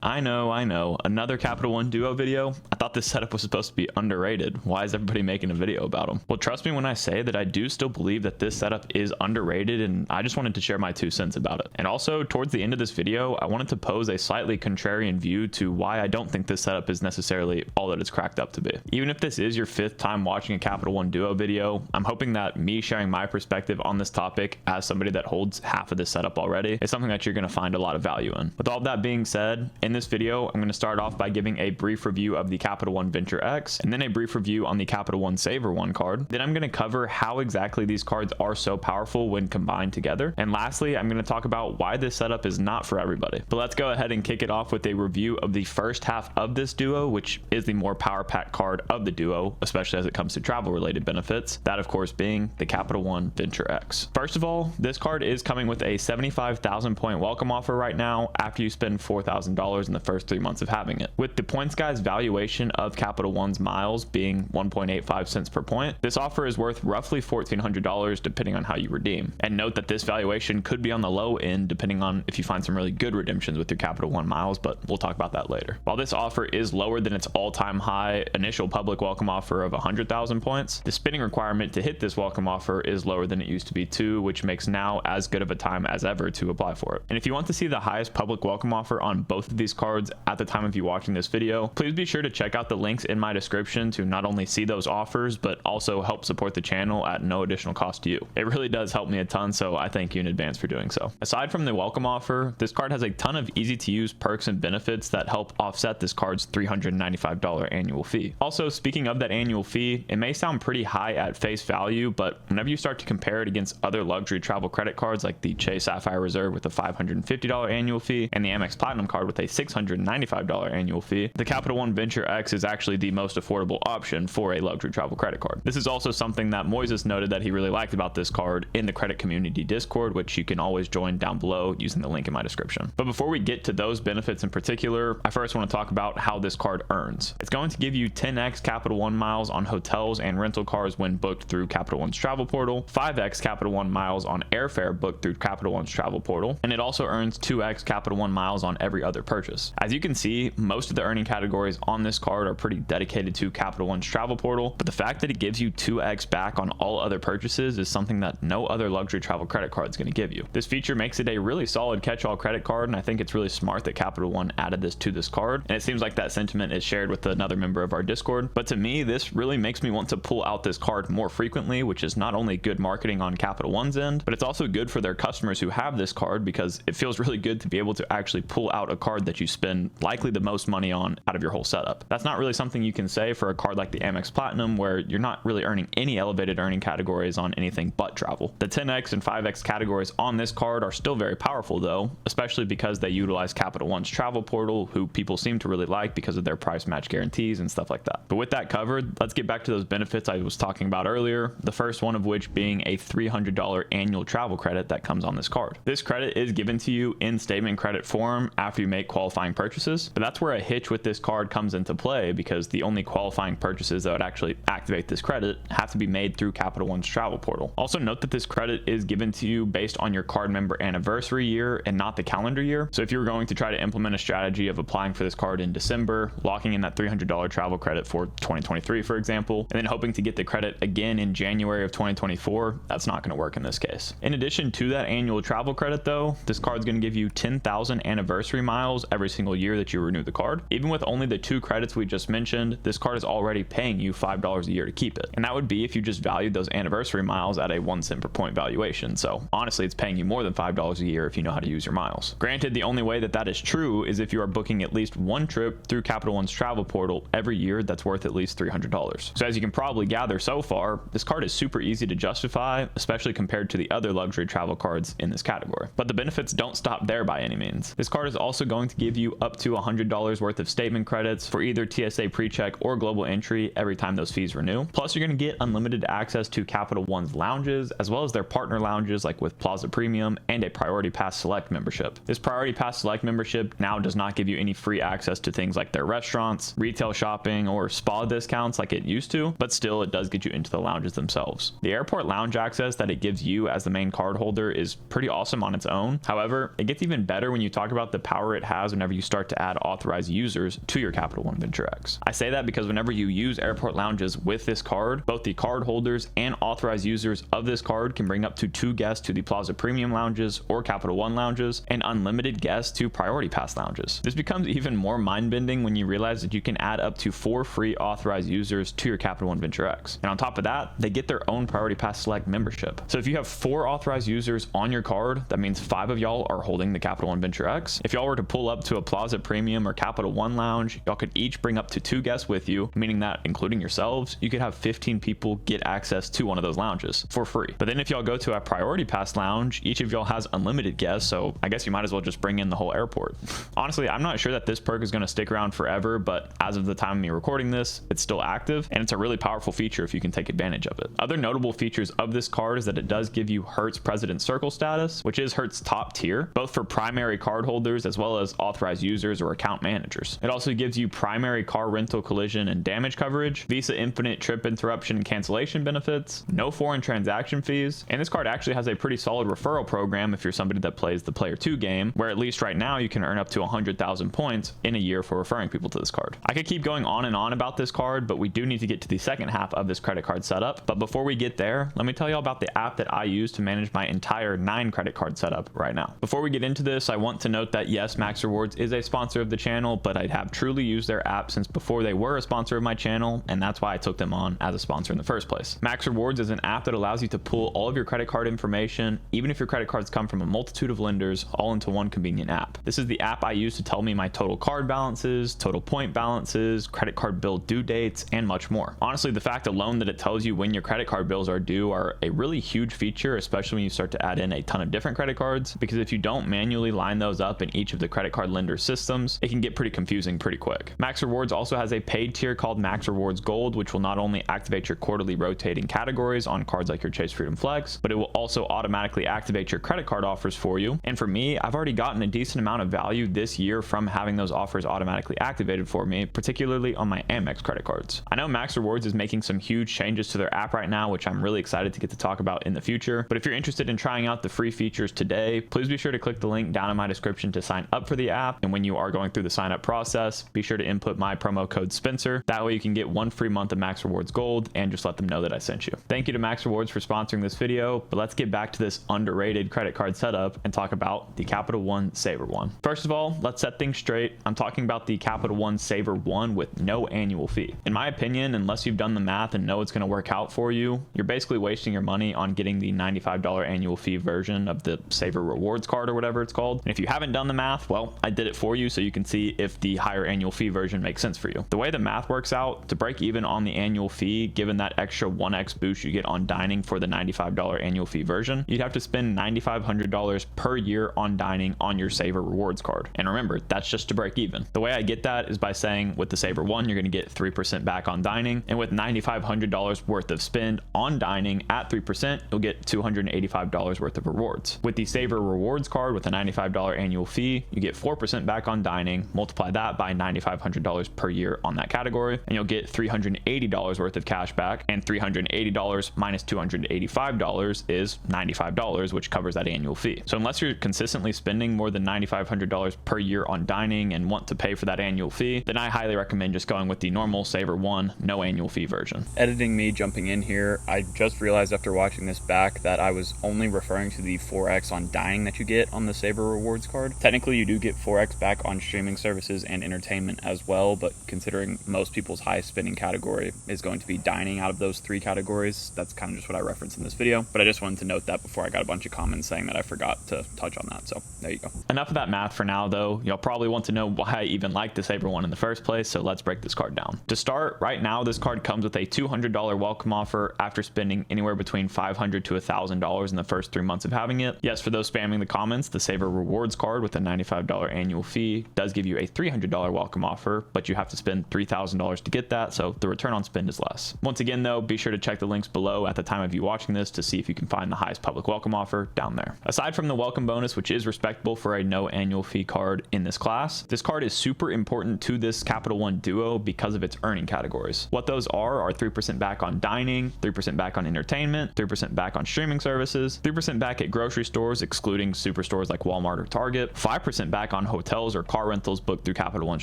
I know. Another Capital One Duo video? I thought this setup was supposed to be underrated. Why is everybody making a video about them? Well, trust me when I say that I do still believe that this setup is underrated, and I just wanted to share my 2 cents about it. And also, towards the end of this video, I wanted to pose a slightly contrarian view to why I don't think this setup is necessarily all that it's cracked up to be. Even if this is your 5th time watching a Capital One Duo video, I'm hoping that me sharing my perspective on this topic as somebody that holds half of this setup already is something that you're going to find a lot of value in. With all that being said, in this video, I'm going to start off by giving a brief review of the Capital One Venture X, and then a brief review on the Capital One Savor One card. Then I'm going to cover how exactly these cards are so powerful when combined together. And lastly, I'm going to talk about why this setup is not for everybody. But let's go ahead and kick it off with a review of the first half of this duo, which is the more power pack card of the duo, especially as it comes to travel related benefits. That of course being the Capital One Venture X. First of all, this card is coming with a 75,000 point welcome offer right now after you spend $4,000 in the first 3 months of having it. With the points guys valuation of Capital One's miles being 1.85 cents per point, this offer is worth roughly $1,400 depending on how you redeem. And note that this valuation could be on the low end depending on if you find some really good redemptions with your Capital One miles, but we'll talk about that later. While this offer is lower than its all-time high initial public welcome offer of 100,000 points, the spending requirement to hit this welcome offer is lower than it used to be too, which makes now as good of a time as ever to apply for it. And if you want to see the highest public welcome offer on both of these cards at the time of you watching this video, please be sure to check out the links in my description to not only see those offers, but also help support the channel at no additional cost to you. It really does help me a ton, so I thank you in advance for doing so. Aside from the welcome offer, this card has a ton of easy to use perks and benefits that help offset this card's $395 annual fee. Also, speaking of that annual fee, it may sound pretty high at face value, but whenever you start to compare it against other luxury travel credit cards like the Chase Sapphire Reserve with a $550 annual fee and the Amex Platinum card with a $695 annual fee, the Capital One Venture X is actually the most affordable option for a luxury travel credit card. This is also something that Moises noted that he really liked about this card in the credit community Discord, which you can always join down below using the link in my description. But before we get to those benefits in particular, I first want to talk about how this card earns. It's going to give you 10x Capital One miles on hotels and rental cars when booked through Capital One's travel portal, 5x Capital One miles on airfare booked through Capital One's travel portal, and it also earns 2x Capital One miles on every other purchase. As you can see, most of the earning categories on this card are pretty dedicated to Capital One's travel portal, but the fact that it gives you 2x back on all other purchases is something that no other luxury travel credit card is going to give you. This feature makes it a really solid catch-all credit card, and I think it's really smart that Capital One added this to this card, and it seems like that sentiment is shared with another member of our Discord. But to me, this really makes me want to pull out this card more frequently, which is not only good marketing on Capital One's end, but it's also good for their customers who have this card because it feels really good to be able to actually pull out a card that you spend likely the most money on out of your whole setup. That's not really something you can say for a card like the Amex Platinum, where you're not really earning any elevated earning categories on anything but travel. The 10x and 5x categories on this card are still very powerful though, especially because they utilize Capital One's travel portal, who people seem to really like because of their price match guarantees and stuff like that. But with that covered, let's get back to those benefits I was talking about earlier, the first one of which being a $300 annual travel credit that comes on this card. This credit is given to you in statement credit form after you make qualifying purchases, but that's where a hitch with this card comes into play because the only qualifying purchases that would actually activate this credit have to be made through Capital One's travel portal. Also note that this credit is given to you based on your card member anniversary year and not the calendar year. So if you were going to try to implement a strategy of applying for this card in December, locking in that $300 travel credit for 2023, for example, and then hoping to get the credit again in January of 2024, that's not going to work in this case. In addition to that annual travel credit though, this card is going to give you 10,000 anniversary miles every single year that you renew the card. Even with only the 2 credits we just mentioned, this card is already paying you $5 a year to keep it. And that would be if you just valued those anniversary miles at a 1 cent per point valuation. So honestly, it's paying you more than $5 a year if you know how to use your miles. Granted, the only way that that is true is if you are booking at least one trip through Capital One's travel portal every year that's worth at least $300. So as you can probably gather so far, this card is super easy to justify, especially compared to the other luxury travel cards in this category. But the benefits don't stop there by any means. This card is also going to give you up to $100 worth of statement credits for either TSA PreCheck or global entry every time those fees renew. Plus, you're going to get unlimited access to Capital One's lounges, as well as their partner lounges like with Plaza Premium and a Priority Pass Select membership. This Priority Pass Select membership now does not give you any free access to things like their restaurants, retail shopping, or spa discounts like it used to, but still it does get you into the lounges themselves. The airport lounge access that it gives you as the main card holder is pretty awesome on its own. However, it gets even better when you talk about the power it has applies whenever you start to add authorized users to your Capital One Venture X. I say that because whenever you use airport lounges with this card, both the card holders and authorized users of this card can bring up to 2 guests to the Plaza Premium lounges or Capital One lounges, and unlimited guests to Priority Pass lounges. This becomes even more mind-bending when you realize that you can add up to 4 free authorized users to your Capital One Venture X. And on top of that, they get their own Priority Pass Select membership. So if you have 4 authorized users on your card, that means 5 of y'all are holding the Capital One Venture X. If y'all were to pull up to a Plaza Premium or Capital One lounge, y'all could each bring up to 2 guests with you, meaning that including yourselves, you could have 15 people get access to one of those lounges for free. But then if y'all go to a Priority Pass lounge, each of y'all has unlimited guests, so I guess you might as well just bring in the whole airport. Honestly, I'm not sure that this perk is going to stick around forever, but as of the time of me recording this, it's still active, and it's a really powerful feature if you can take advantage of it. Other notable features of this card is that it does give you Hertz President Circle status, which is Hertz top tier, both for primary card holders as well as authorized users or account managers. It also gives you primary car rental collision and damage coverage, Visa Infinite trip interruption and cancellation benefits, no foreign transaction fees, and this card actually has a pretty solid referral program if you're somebody that plays the Player 2 game, where at least right now you can earn up to 100,000 points in a year for referring people to this card. I could keep going on and on about this card, but we do need to get to the second half of this credit card setup. But before we get there, let me tell you all about the app that I use to manage my entire 9 credit card setup right now. Before we get into this, I want to note that yes, Max Rewards is a sponsor of the channel, but I have truly used their app since before they were a sponsor of my channel, and that's why I took them on as a sponsor in the first place. Max Rewards is an app that allows you to pull all of your credit card information, even if your credit cards come from a multitude of lenders, all into one convenient app. This is the app I use to tell me my total card balances, total point balances, credit card bill due dates, and much more. Honestly, the fact alone that it tells you when your credit card bills are due are a really huge feature, especially when you start to add in a ton of different credit cards, because if you don't manually line those up in each of the credit card lender systems, it can get pretty confusing pretty quick. Max Rewards also has a paid tier called Max Rewards Gold, which will not only activate your quarterly rotating categories on cards like your Chase Freedom Flex, but it will also automatically activate your credit card offers for you. And for me, I've already gotten a decent amount of value this year from having those offers automatically activated for me, particularly on my Amex credit cards. I know Max Rewards is making some huge changes to their app right now, which I'm really excited to get to talk about in the future. But if you're interested in trying out the free features today, please be sure to click the link down in my description to sign up for the app. And when you are going through the sign up process, be sure to input my promo code Spencer. That way you can get 1 free month of Max Rewards Gold and just let them know that I sent you. Thank you to Max Rewards for sponsoring this video, but let's get back to this underrated credit card setup and talk about the Capital One Savor One. First of all, let's set things straight. I'm talking about the Capital One Savor One with no annual fee. In my opinion, unless you've done the math and know it's going to work out for you, you're basically wasting your money on getting the $95 annual fee version of the Savor Rewards card or whatever it's called. And if you haven't done the math, well, I did it for you so you can see if the higher annual fee version makes sense for you. The way the math works out, to break even on the annual fee, given that extra 1x boost you get on dining for the $95 annual fee version, you'd have to spend $9,500 per year on dining on your Savor Rewards card. And remember, that's just to break even. The way I get that is by saying with the Savor One, you're going to get 3% back on dining, and with $9,500 worth of spend on dining at 3%, you'll get $285 worth of rewards. With the Savor Rewards card with a $95 annual fee, you get 4% back on dining, multiply that by $9,500 per year on that category, and you'll get $380 worth of cash back, and $380 minus $285 is $95, which covers that annual fee. So unless you're consistently spending more than $9,500 per year on dining and want to pay for that annual fee, then I highly recommend just going with the normal Savor One, no annual fee version. Editing me jumping in here, I just realized after watching this back that I was only referring to the 4x on dining that you get on the Savor Rewards card. Technically, you do get 4x back on streaming services and entertainment as well, but considering most people's highest spending category is going to be dining out of those 3 categories, that's kind of just what I referenced in this video. But I just wanted to note that before I got a bunch of comments saying that I forgot to touch on that. So there you go. Enough of that math for now, though. You'll probably want to know why I even like the Savor One in the first place, so let's break this card down. To start, right now, this card comes with a $200 welcome offer after spending anywhere between $500 to $1,000 in the first 3 months of having it. Yes, for those spamming the comments, the Savor Rewards card with a $95 annual fee does give you a $300 welcome offer, but you have to spend $3,000 to get that, so the return on spend is less. Once again, though, be sure to check the links below at the time of you watching this to see if you can find the highest public welcome offer down there. Aside from the welcome bonus, which is respectable for a no annual fee card in this class, this card is super important to this Capital One duo because of its earning categories. What those are 3% back on dining, 3% back on entertainment, 3% back on streaming services, 3% back at grocery stores excluding superstores like Walmart or Target, 5% back on on hotels or car rentals booked through Capital One's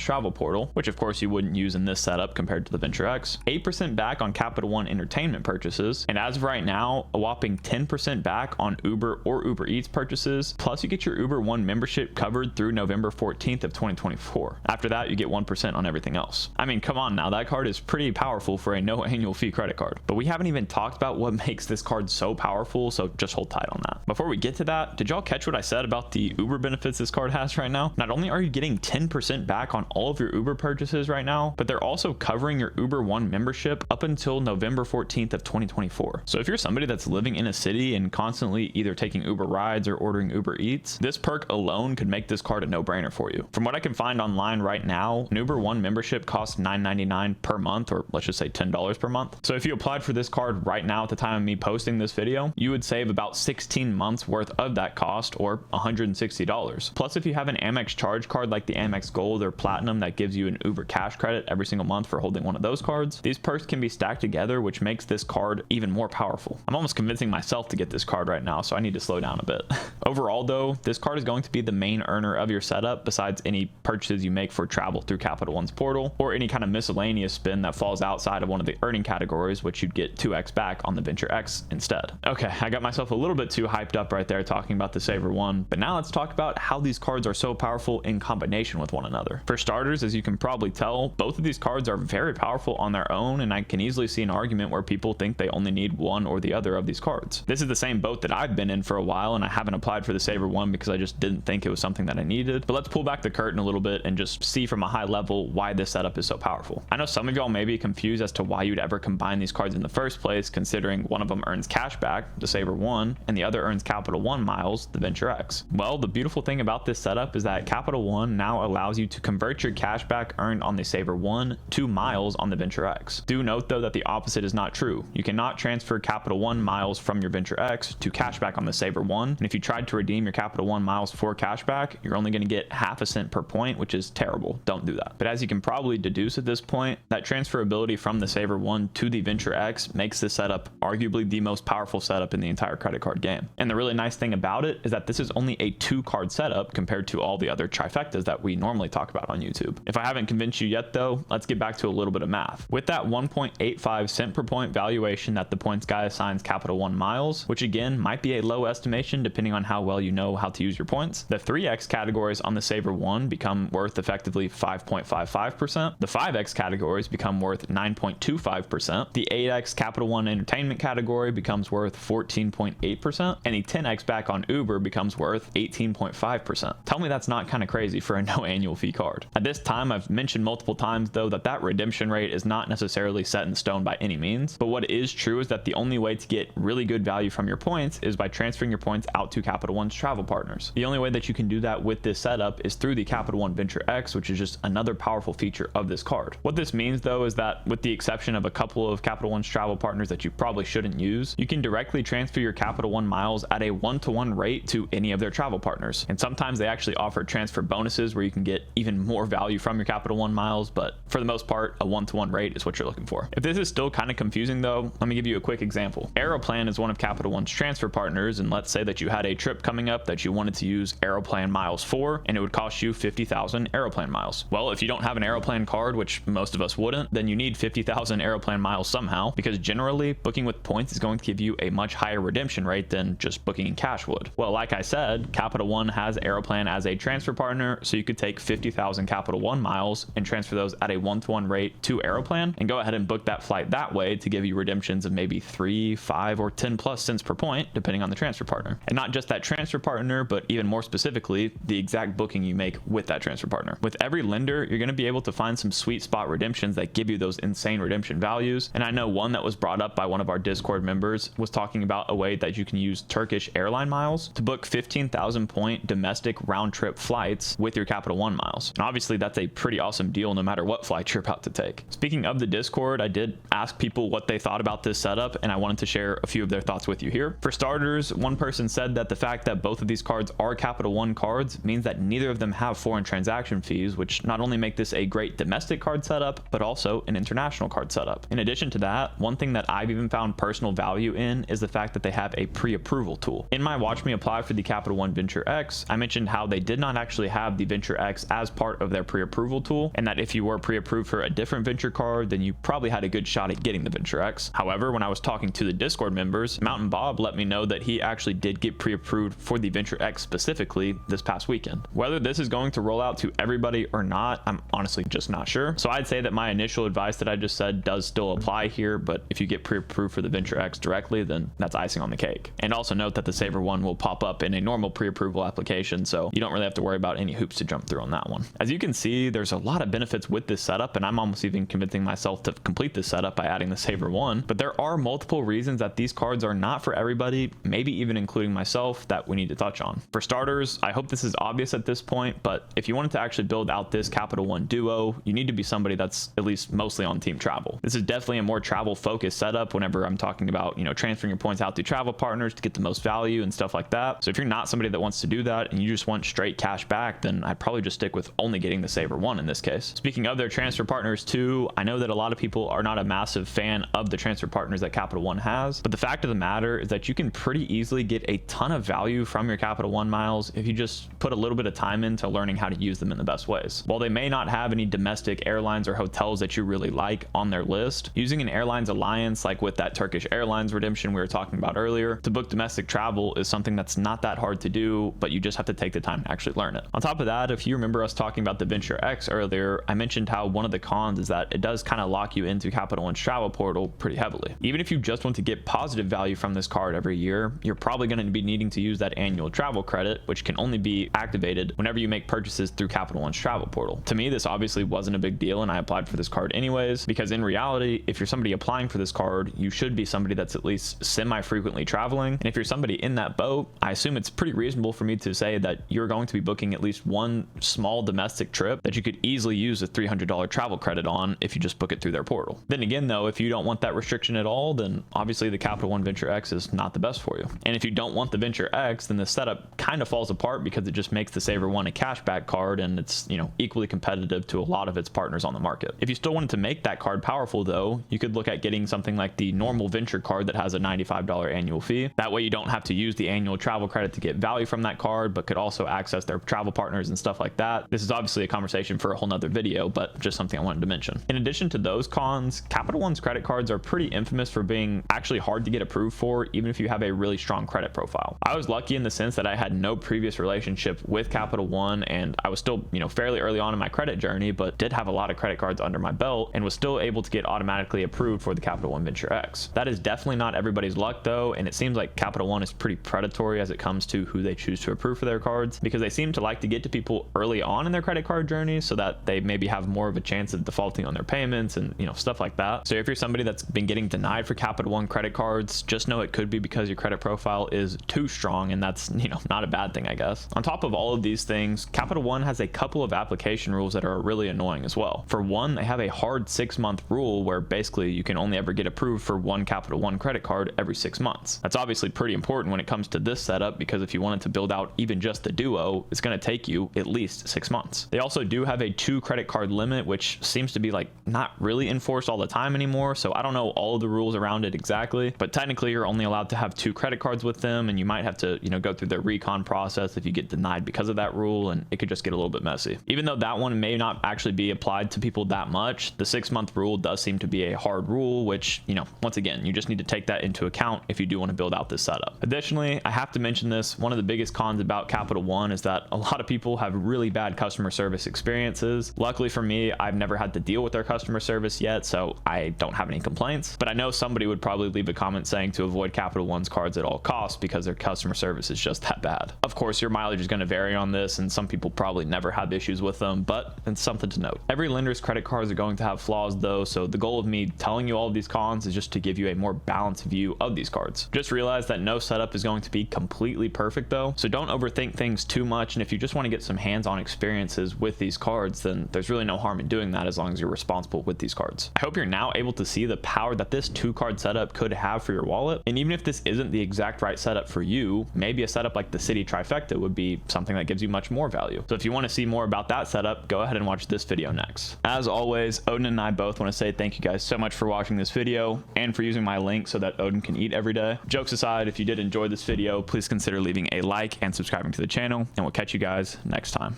travel portal, which of course you wouldn't use in this setup compared to the Venture X, 8% back on Capital One entertainment purchases, and as of right now, a whopping 10% back on Uber or Uber Eats purchases, plus you get your Uber One membership covered through November 14th of 2024. After that, you get 1% on everything else. I mean, come on now, that card is pretty powerful for a no annual fee credit card. But we haven't even talked about what makes this card so powerful, so just hold tight on that. Before we get to that, did y'all catch what I said about the Uber benefits this card has right now? Not only are you getting 10% back on all of your Uber purchases right now, but they're also covering your Uber One membership up until November 14th of 2024. So if you're somebody that's living in a city and constantly either taking Uber rides or ordering Uber Eats, this perk alone could make this card a no-brainer for you. From what I can find online right now, an Uber One membership costs $9.99 per month, or let's just say $10 per month. So if you applied for this card right now at the time of me posting this video, you would save about 16 months worth of that cost, or $160. Plus, if you have an Amex charge card like the Amex Gold or Platinum that gives you an Uber cash credit every single month for holding one of those cards, these perks can be stacked together, which makes this card even more powerful. I'm almost convincing myself to get this card right now, so I need to slow down a bit. Overall though, this card is going to be the main earner of your setup besides any purchases you make for travel through Capital One's portal, or any kind of miscellaneous spend that falls outside of one of the earning categories, which you'd get 2x back on the Venture X instead. Okay, I got myself a little bit too hyped up right there talking about the Savor One, but now let's talk about how these cards are so powerful in combination with one another. For starters, as you can probably tell, both of these cards are very powerful on their own, and I can easily see an argument where people think they only need one or the other of these cards. This is the same boat that I've been in for a while, and I haven't applied for the Savor One because I just didn't think it was something that I needed. But let's pull back the curtain a little bit and just see from a high level why this setup is so powerful. I know some of y'all may be confused as to why you'd ever combine these cards in the first place, considering one of them earns cash back, the Savor One, and the other earns Capital One miles, the Venture X. Well, the beautiful thing about this setup is that Capital One now allows you to convert your cash back earned on the Savor One to miles on the Venture X. Do note though that the opposite is not true. You cannot transfer Capital One miles from your Venture X to cashback on the Savor One, and if you tried to redeem your Capital One miles for cashback, you're only going to get half a cent per point, which is terrible. Don't do that. But as you can probably deduce at this point, that transferability from the Savor One to the Venture X makes this setup arguably the most powerful setup in the entire credit card game. And the really nice thing about it is that this is only a 2-card setup compared to all the other trifectas that we normally talk about on YouTube. If I haven't convinced you yet though, let's get back to a little bit of math. With that 1.85 cent per point valuation that the points guy assigns Capital One miles, which again might be a low estimation depending on how well you know how to use your points, the 3x categories on the Savor One become worth effectively 5.55%, the 5x categories become worth 9.25%, the 8x Capital One entertainment category becomes worth 14.8%, and the 10x back on Uber becomes worth 18.5%. Tell me that's not kind of crazy for a no annual fee card. At this time, I've mentioned multiple times though that redemption rate is not necessarily set in stone by any means, but what is true is that the only way to get really good value from your points is by transferring your points out to Capital One's travel partners. The only way that you can do that with this setup is through the Capital One Venture X, which is just another powerful feature of this card. What this means though is that with the exception of a couple of Capital One's travel partners that you probably shouldn't use, you can directly transfer your Capital One miles at a 1-to-1 rate to any of their travel partners. And sometimes they actually offer transfer bonuses where you can get even more value from your Capital One miles, but for the most part, a 1-to-1 rate is what you're looking for. If this is still kind of confusing though, let me give you a quick example. Aeroplan is one of Capital One's transfer partners, and let's say that you had a trip coming up that you wanted to use Aeroplan miles for, and it would cost you 50,000 Aeroplan miles. Well, if you don't have an Aeroplan card, which most of us wouldn't, then you need 50,000 Aeroplan miles somehow, because generally booking with points is going to give you a much higher redemption rate than just booking in cash would. Well, like I said, Capital One has Aeroplan as a transfer partner, so you could take 50,000 Capital One miles and transfer those at a 1-to-1 rate to Aeroplan and go ahead and book that flight that way to give you redemptions of maybe 3, 5, or 10 plus cents per point, depending on the transfer partner. And not just that transfer partner, but even more specifically, the exact booking you make with that transfer partner. With every lender, you're going to be able to find some sweet spot redemptions that give you those insane redemption values. And I know one that was brought up by one of our Discord members was talking about a way that you can use Turkish airline miles to book 15,000 point domestic round trip flights with your Capital One miles. And obviously that's a pretty awesome deal no matter what flight you're about to take. Speaking of the Discord, I did ask people what they thought about this setup, and I wanted to share a few of their thoughts with you here. For starters, one person said that the fact that both of these cards are Capital One cards means that neither of them have foreign transaction fees, which not only make this a great domestic card setup, but also an international card setup. In addition to that, one thing that I've even found personal value in is the fact that they have a pre-approval tool. In my Watch Me Apply for the Capital One Venture X, I mentioned how they did not actually have the Venture X as part of their pre-approval tool, and that if you were pre-approved for a different Venture card, then you probably had a good shot at getting the Venture X. However, when I was talking to the Discord members, Mountain Bob let me know that he actually did get pre-approved for the Venture X specifically this past weekend. Whether this is going to roll out to everybody or not, I'm honestly just not sure. So I'd say that my initial advice that I just said does still apply here, but if you get pre-approved for the Venture X directly, then that's icing on the cake. And also note that the Savor one will pop up in a normal pre-approval application, so you don't really have to worry about any hoops to jump through on that one. As you can see, there's a lot of benefits with this setup, and I'm almost even convincing myself to complete this setup by adding the Savor one, but there are multiple reasons that these cards are not for everybody, maybe even including myself, that we need to touch on. For starters, I hope this is obvious at this point, but if you wanted to actually build out this Capital One duo, you need to be somebody that's at least mostly on team travel. This is definitely a more travel focused setup whenever I'm talking about, transferring your points out to travel partners to get the most value and stuff like that. So if you're not somebody that wants to do that and you just want straight cash back, then I'd probably just stick with only getting the Savor one in this case. Speaking of their transfer partners too, I know that a lot of people are not a massive fan of the transfer partners that Capital One has, but the fact of the matter is that you can pretty easily get a ton of value from your Capital One miles if you just put a little bit of time into learning how to use them in the best ways. While they may not have any domestic airlines or hotels that you really like on their list, using an airlines alliance like with that Turkish Airlines redemption we were talking about earlier to book domestic travel is something that's not that hard to do, but you just have to take the time to actually learn it. On top of that, if you remember us talking about the Venture X earlier, I mentioned how one of the cons is that it does kind of lock you into Capital One's travel portal pretty heavily. Even if you just want to get positive value from this card every year, you're probably going to be needing to use that annual travel credit, which can only be activated whenever you make purchases through Capital One's travel portal. To me, this obviously wasn't a big deal, and I applied for this card anyways, because in reality, if you're somebody applying for this card, you should be somebody that's at least semi-frequently traveling. And if you're somebody in that boat, I assume it's pretty reasonable for me to say that you're going to be booking at least one small domestic trip that you could easily use a $300 travel credit on if you just book it through their portal. Then again though, if you don't want that restriction at all, then obviously the Capital One Venture X is not the best for you. And if you don't want the Venture X, then the setup kind of falls apart because it just makes the Savor one a cashback card, and it's equally competitive to a lot of its partners on the market. If you still wanted to make that card powerful though, you could look at getting something like the normal Venture card that has a $95 annual fee. That way you don't have to use the annual travel credit to get value from that card, but could also access their travel partners and stuff like that. This is obviously a conversation for a whole nother video, but just something I wanted to mention. In addition to those cons, Capital One's credit cards are pretty infamous for being actually hard to get approved for, even if you have a really strong credit profile. I was lucky in the sense that I had no previous relationship with Capital One, and I was still, fairly early on in my credit journey, but did have a lot of credit cards under my belt and was still able to get automatically approved for the Capital One Venture X. That is definitely not everybody's luck though, and it seems like Capital One is pretty predatory as it comes to who they choose to approve for their cards, because they seem to like to get to people early on in their credit card journey so that they maybe have more of a chance of defaulting on their payments and stuff like that. So if you're somebody that's been getting denied for Capital One credit cards, just know it could be because your credit profile is too strong, and that's not a bad thing, I guess. On top of all of these things, Capital One has a couple of application rules that are really annoying as well. For one, they have a hard 6-month rule where basically you can only ever get approved for one Capital One credit card every 6 months. That's obviously pretty important when it comes to this setup, because if you wanted to build out even just the duo, it's going to take you at least 6 months. They also do have a 2 credit card limit, which seems to be not really enforced all the time anymore, so I don't know all of the rules around it exactly, but technically you're only allowed to have 2 credit cards with them, and you might have to go through the recon process if you get denied because of that rule, and it could just get a little bit messy. Even though that one may not actually be applied to people that much, the 6-month rule does seem to be a hard rule, which once again, you just need to take that into account if you do want to build out this setup. Additionally, I have to mention this, one of the biggest cons about Capital One is that a lot of people have really bad customer service experiences. Luckily for me, I've never had to deal with their customer service yet, so I don't have any complaints, but I know somebody would probably leave a comment saying to avoid Capital One's cards at all costs because their customer service is just that bad. Of course, your mileage is going to vary on this, and some people probably never have issues with them, but it's something to note. Every lender's credit cards are going to have flaws though, so the goal of me telling you all of these cons is just to give you a more balanced view of these cards. Just realize that no setup is going to be completely perfect though, so don't overthink things too much, and if you just want to get some hands-on experiences with these cards, then there's really no harm in doing that as long as you're responsible with these cards. I hope you're now able to see the power that this 2-card setup could have for your wallet, and even if this isn't the exact right setup for you, maybe a setup like the City Trifecta would be something that gives you much more value. So if you want to see more about that setup, go ahead and watch this video next. As always, Odin and I both want to say thank you guys so much for watching this video and for using my link so that Odin can eat every day. Jokes aside, if you did enjoy this video, please consider leaving a like and subscribing to the channel, and we'll catch you guys next time.